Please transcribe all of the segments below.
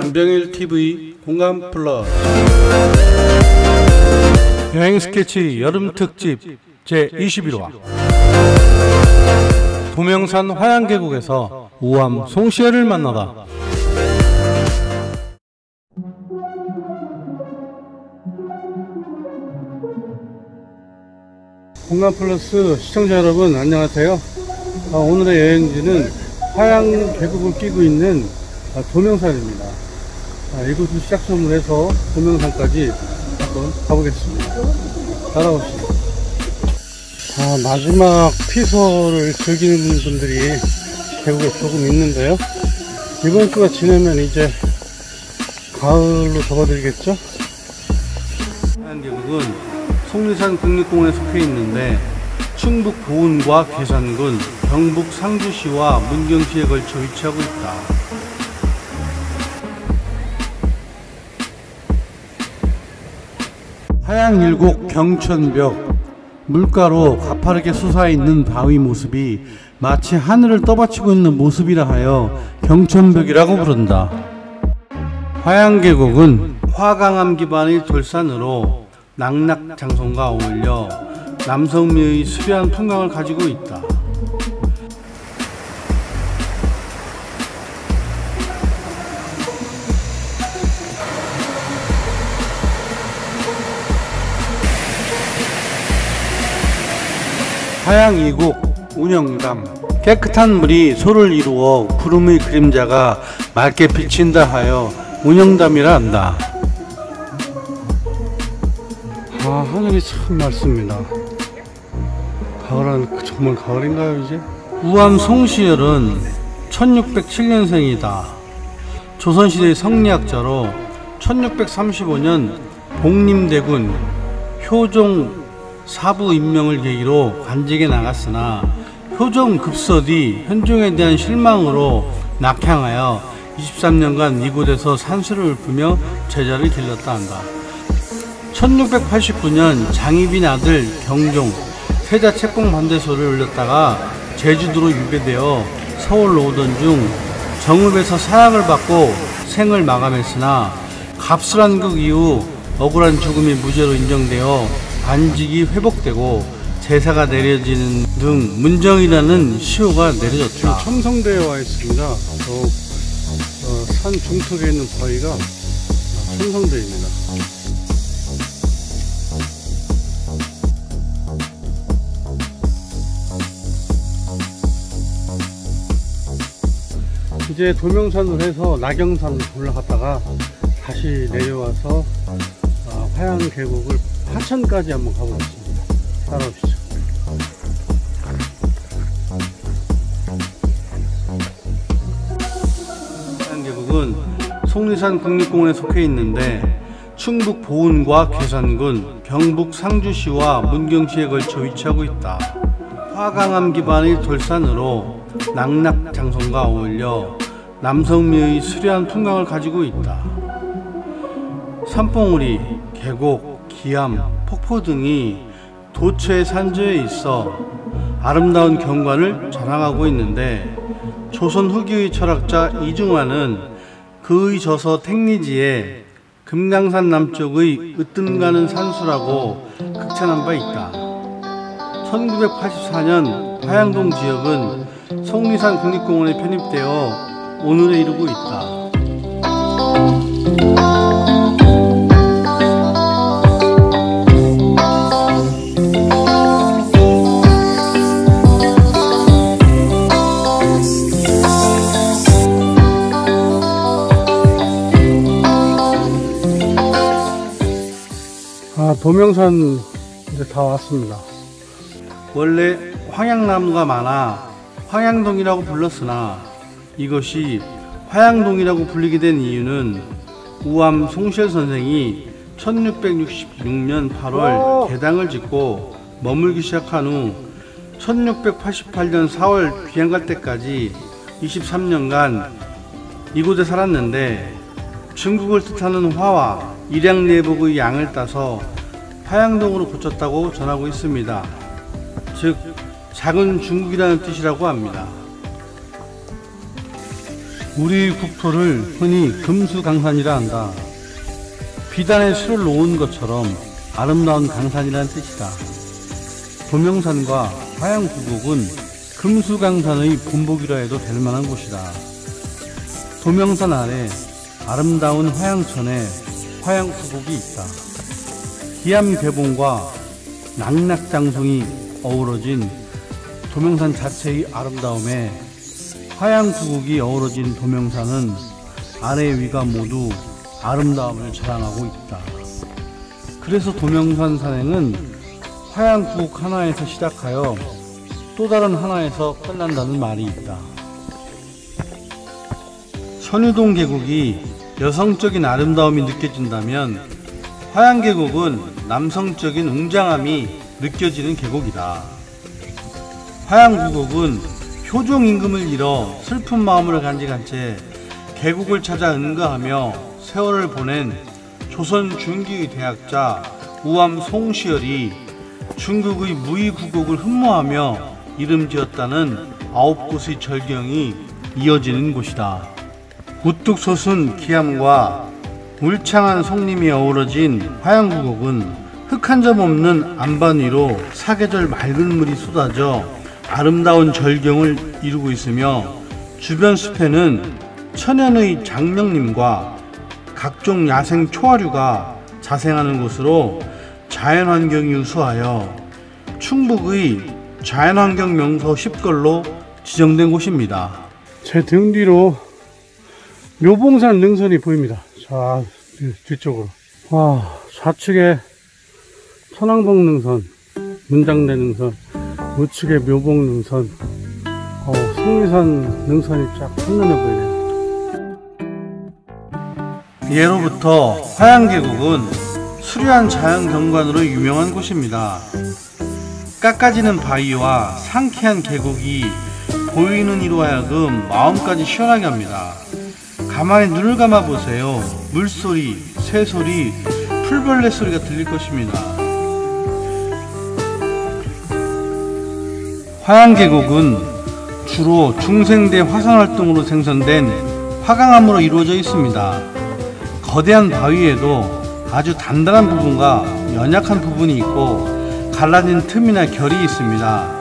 김병일TV 공감 플러스 여행 스케치 여름 특집 제21화 도명산 화양계곡에서 우암 송시혜를 만나다. 공감 플러스 시청자 여러분 안녕하세요. 오늘의 여행지는 화양계곡을 끼고 있는 도명산입니다. 이곳을 시작점으로 해서 도명산까지 한번 가보겠습니다. 따라오시죠. 마지막 피서를 즐기는 분들이 계곡에 조금 있는데요. 이번 주가 지나면 이제 가을로 접어들겠죠. 화양계곡은 속리산 국립공원에 속해 있는데 충북 보은과 괴산군, 경북 상주시와 문경시에 걸쳐 위치하고 있다. 화양일곡 경천벽, 물가로 가파르게 솟아있는 바위 모습이 마치 하늘을 떠받치고 있는 모습이라 하여 경천벽이라고 부른다. 화양계곡은 화강암 기반의 돌산으로 낙낙장성과 어울려 남성미의 수려한 풍광을 가지고 있다. 화양 이곡 운영담, 깨끗한 물이 소를 이루어 구름의 그림자가 맑게 비친다 하여 운영담이라 한다. 하늘이 참 맑습니다. 가을은 정말 가을인가요 이제? 우암 송시열은 1607년생이다. 조선시대의 성리학자로 1635년 복림대군 효종 사부 임명을 계기로 관직에 나갔으나 효종 급서 뒤 현종에 대한 실망으로 낙향하여 23년간 이곳에서 산수를 읊으며 제자를 길렀다 한다. 1689년 장희빈 아들 경종 세자 책봉 반대소를 올렸다가 제주도로 유배되어 서울로 오던 중 정읍에서 사약을 받고 생을 마감했으나 갑술한극 이후 억울한 죽음이 무죄로 인정되어 관직이 회복되고 제사가 내려지는 등 문정이라는 시효가 내려졌다. 첨성대에 와 있습니다. 산 중턱에 있는 바위가 첨성대입니다. 이제 도명산으로 해서 나경산 올라갔다가 다시 내려와서 화양계곡을 하천까지 한번 가보겠습니다. 따라오시죠. 화양계곡은 속리산 국립공원에 속해 있는데 충북 보은과 괴산군, 경북 상주시와 문경시에 걸쳐 위치하고 있다. 화강암 기반의 돌산으로 낙낙장성과 어울려 남성미의 수려한 풍광을 가지고 있다. 산봉우리, 계곡, 기암, 폭포 등이 도처의 산지에 있어 아름다운 경관을 자랑하고 있는데 조선 후기의 철학자 이중환은 그의 저서 택리지에 금강산 남쪽의 으뜸가는 산수라고 극찬한 바 있다. 1984년 화양동 지역은 속리산 국립공원에 편입되어 오늘에 이르고 있다. 도명산 이제 다 왔습니다. 원래 황양나무가 많아 황양동이라고 불렀으나 이것이 화양동이라고 불리게 된 이유는 우암 송시열 선생이 1666년 8월 개당을 짓고 머물기 시작한 후 1688년 4월 귀양 갈 때까지 23년간 이곳에 살았는데 중국을 뜻하는 화와 일양내복의 양을 따서 화양동으로 고쳤다고 전하고 있습니다. 즉 작은 중국이라는 뜻이라고 합니다. 우리 국토를 흔히 금수강산이라 한다. 비단에 술을 놓은 것처럼 아름다운 강산이라는 뜻이다. 도명산과 화양구곡은 금수강산의 본보기라 해도 될 만한 곳이다. 도명산 아래 아름다운 화양천에 화양구곡이 있다. 기암괴봉과 낙낙장송이 어우러진 도명산 자체의 아름다움에 화양구곡이 어우러진 도명산은 아래 위가 모두 아름다움을 자랑하고 있다. 그래서 도명산 산행은 화양구곡 하나에서 시작하여 또 다른 하나에서 끝난다는 말이 있다. 선유동 계곡이 여성적인 아름다움이 느껴진다면 화양계곡은 남성적인 웅장함이 느껴지는 계곡이다. 화양구곡은 효종 임금을 잃어 슬픈 마음을 간직한 채 계곡을 찾아 은가하며 세월을 보낸 조선 중기의 대학자 우암 송시열이 중국의 무의구곡을 흠모하며 이름 지었다는 9곳의 절경이 이어지는 곳이다. 우뚝 솟은 기암과 울창한 송림이 어우러진 화양구곡은 흙 한 점 없는 안반 위로 사계절 맑은 물이 쏟아져 아름다운 절경을 이루고 있으며 주변 숲에는 천연의 장명림과 각종 야생 초화류가 자생하는 곳으로 자연환경이 우수하여 충북의 자연환경 명소 10걸로 지정된 곳입니다. 제 등 뒤로 묘봉산 능선이 보입니다. 자, 뒤쪽으로. 와, 좌측에 천왕봉 능선, 문장대 능선, 우측에 묘봉 능선, 속리산 능선이 쫙 한눈에 보이네요. 예로부터 화양계곡은 수려한 자연경관으로 유명한 곳입니다. 깎아지는 바위와 상쾌한 계곡이 보이는 이로 하여금 마음까지 시원하게 합니다. 가만히 눈을 감아 보세요. 물소리, 새소리, 풀벌레 소리가 들릴 것입니다. 화양계곡은 주로 중생대 화산활동으로 생성된 화강암으로 이루어져 있습니다. 거대한 바위에도 아주 단단한 부분과 연약한 부분이 있고 갈라진 틈이나 결이 있습니다.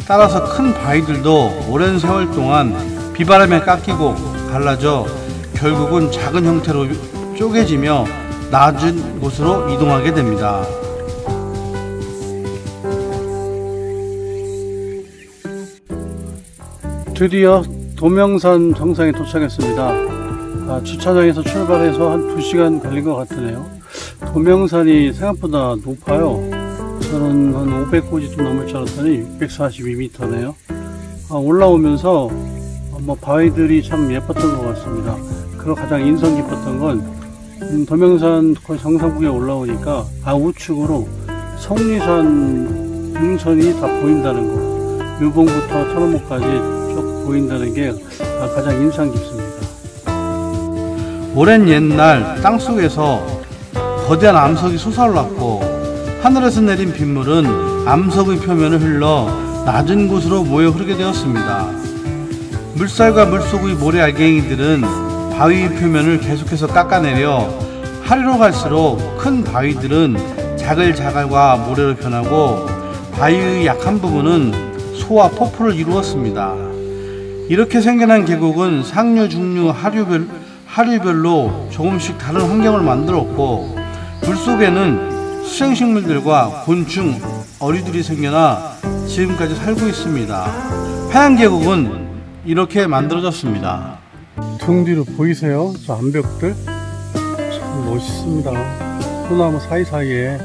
따라서 큰 바위들도 오랜 세월 동안 비바람에 깎이고 갈라져 결국은 작은 형태로 쪼개지며 낮은 곳으로 이동하게 됩니다. 드디어 도명산 정상에 도착했습니다. 주차장에서 출발해서 한 2시간 걸린 것 같으네요. 도명산이 생각보다 높아요. 저는 한 500고지 좀 넘을 줄 알았더니 642m네요. 올라오면서 바위들이 참 예뻤던 것 같습니다. 그리고 가장 인상 깊었던 건 도명산 거의 정상부에 올라오니까 우측으로 성리산 능선이 다 보인다는 거, 묘봉부터 천원목까지 쭉 보인다는 게 가장 인상 깊습니다. 오랜 옛날 땅속에서 거대한 암석이 솟아올랐고 하늘에서 내린 빗물은 암석의 표면을 흘러 낮은 곳으로 모여 흐르게 되었습니다. 물살과 물속의 모래 알갱이들은 바위 표면을 계속해서 깎아내려 하류로 갈수록 큰 바위들은 자글자글과 모래로 변하고 바위의 약한 부분은 소와 폭포를 이루었습니다. 이렇게 생겨난 계곡은 상류, 중류, 하류별로 조금씩 다른 환경을 만들었고 물속에는 수생식물들과 곤충, 어류들이 생겨나 지금까지 살고 있습니다. 화양계곡은 이렇게 만들어졌습니다. 등 뒤로 보이세요? 저 암벽들? 참 멋있습니다. 소나무 사이사이에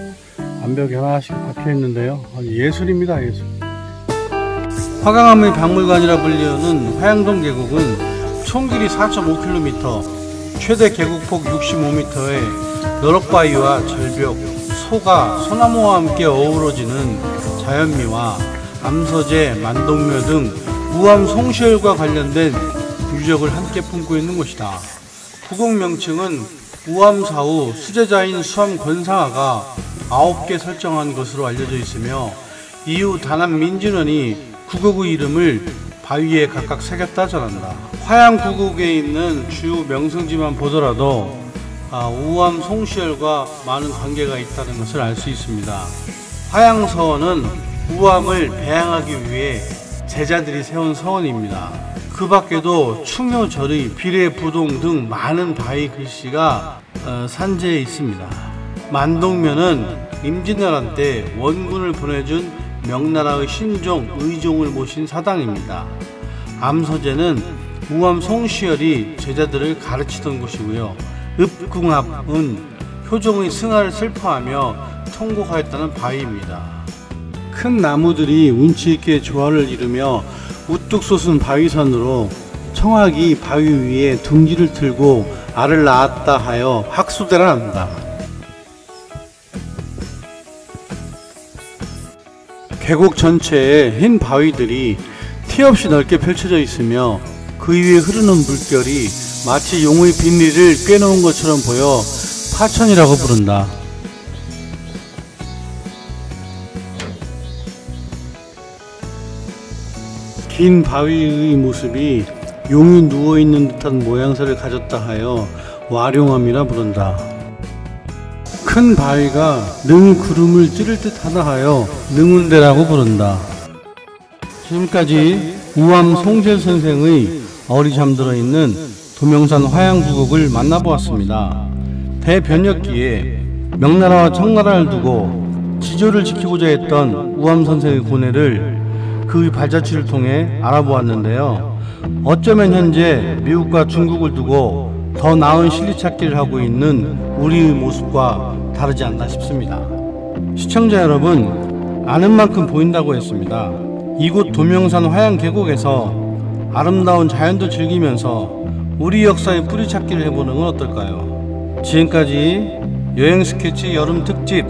암벽이 하나씩 박혀 있는데요. 예술입니다, 예술. 화강암의 박물관이라 불리우는 화양동 계곡은 총 길이 4.5km, 최대 계곡폭 65m의 너럭바위와 절벽, 소가 소나무와 함께 어우러지는 자연미와 암서재, 만동묘 등 우암 송시열과 관련된 유적을 함께 품고 있는 곳이다. 구곡 명칭은 우암사후 수제자인 수암 권상아가 9개 설정한 것으로 알려져 있으며 이후 단암 민진원이 구곡의 이름을 바위에 각각 새겼다 전한다. 화양구곡에 있는 주요 명승지만 보더라도 우암 송시열과 많은 관계가 있다는 것을 알 수 있습니다. 화양서원은 우암을 배양하기 위해 제자들이 세운 서원입니다. 그 밖에도 충효절의, 비례부동 등 많은 바위 글씨가 산재해 있습니다. 만동면은 임진왜란 때 원군을 보내준 명나라의 신종, 의종을 모신 사당입니다. 암서제는 우암 송시열이 제자들을 가르치던 곳이고요. 읍궁합은 효종의 승하를 슬퍼하며 통곡하였다는 바위입니다. 큰 나무들이 운치있게 조화를 이루며 우뚝 솟은 바위선으로 청학이 바위 위에 둥지를 틀고 알을 낳았다 하여 학수대라 한다. 계곡 전체에 흰 바위들이 티 없이 넓게 펼쳐져 있으며 그 위에 흐르는 물결이 마치 용의 빈리를 꿰놓은 것처럼 보여 파천이라고 부른다. 긴 바위의 모습이 용이 누워있는 듯한 모양새를 가졌다 하여 와룡암이라 부른다. 큰 바위가 능히 구름을 찌를 듯 하다 하여 능운대라고 부른다. 지금까지 우암 송시열 선생의 얼이 잠들어 있는 도명산 화양구곡을 만나보았습니다. 대변혁기에 명나라와 청나라를 두고 지조를 지키고자 했던 우암 선생의 고뇌를 그의 발자취를 통해 알아보았는데요. 어쩌면 현재 미국과 중국을 두고 더 나은 실리 찾기를 하고 있는 우리의 모습과 다르지 않나 싶습니다. 시청자 여러분, 아는 만큼 보인다고 했습니다. 이곳 도명산 화양계곡에서 아름다운 자연도 즐기면서 우리 역사의 뿌리 찾기를 해보는 건 어떨까요? 지금까지 여행 스케치 여름 특집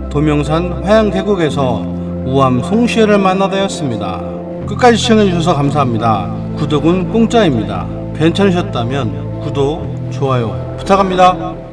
도명산 화양계곡에서 우암 송시열을 만나다였습니다. 끝까지 시청해주셔서 감사합니다. 구독은 공짜입니다. 괜찮으셨다면 구독, 좋아요 부탁합니다.